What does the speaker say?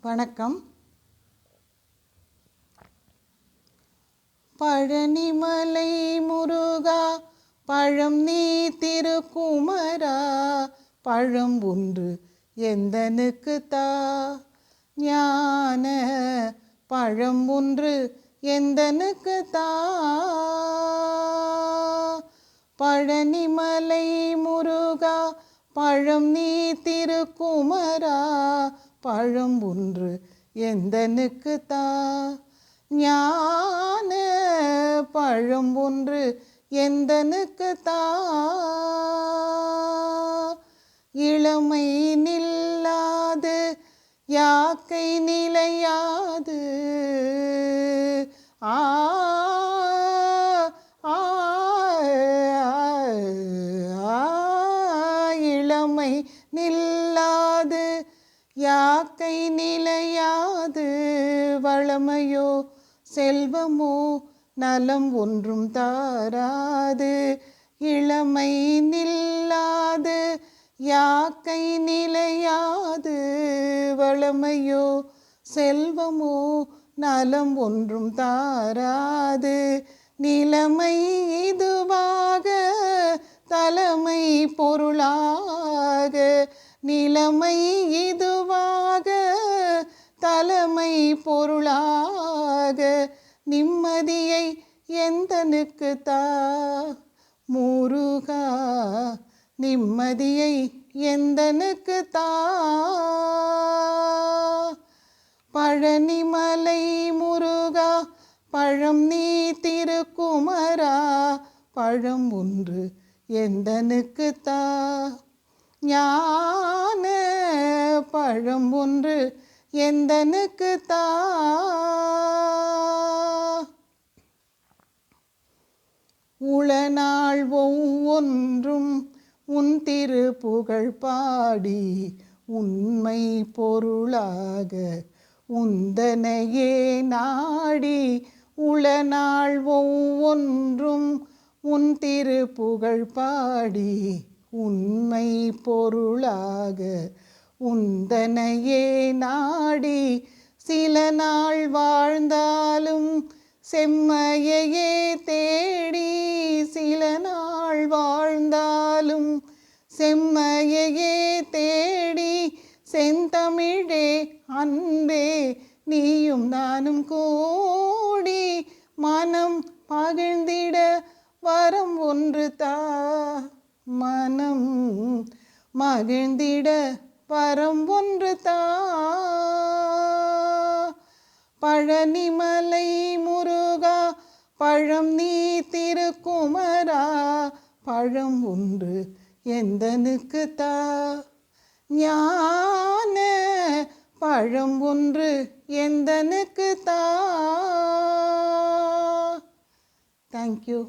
வணக்கம். பழனிமலை முருகா பழம் நீ திருக்குமரா, பழம் ஒன்று எந்தனுக்கு தா, ஞான பழம் ஒன்று எந்தனுக்கு தா. பழனிமலை முருகா பழம் நீ திருக்குமரா, பழம் ஒன்று எந்தனுக்கு தா, ஞான பழம் ஒன்று எந்தனுக்கு தா. இளமை நில்லாது யாக்கை நிலையாது, ஆ இளமை நில்லாது யாக்கை நிலையாது, வளமையோ செல்வமோ நலம் ஒன்றும் தாராது. இளமை நில்லாது யாக்கை நிலையாது, வளமையோ செல்வமோ நலம் ஒன்றும் தாராது. நிலைமை இதுவாக தலைமை பொருளாக, நிலைமை இதுவாக தலைமை பொருளாக, நிம்மதியை எந்தனுக்கு தா முருகா, நிம்மதியை எந்தனுக்கு தா. பழனிமலை முருகா பழம் நீ திருக்குமரா, பழம் ஒன்று எந்தனுக்கு தா, ஞான பழம் ஒன்று எந்தனுக்கு தா. உளநாள் ஒவ்வொன்றும் உன் திருப்புகழ் பாடி, உண்மை பொருளாக உந்தனையே நாடி. உளநாள் ஒவ்வொன்றும் உன் திருப்புகழ் பாடி, உண்மை பொருளாக உந்தனையே நாடி. சில நாள் வாழ்ந்தாலும் செம்மையையே தேடி, சில நாள் வாழ்ந்தாலும் செம்மையையே தேடி. செந்தமிழே அன்பே நீயும் நானும் கூடி, மனம் மகிழ்ந்திட வரம் ஒன்று தா, மனம் மகிழ்ந்திட வரம் ஒன்று தா. பழனிமலை முருகா பழம் நீ திருக்குமரா, பழம் ஒன்று எந்தனுக்கு தா, ஞான பழம் ஒன்று எந்தனுக்கு தா. தேங்க்யூ.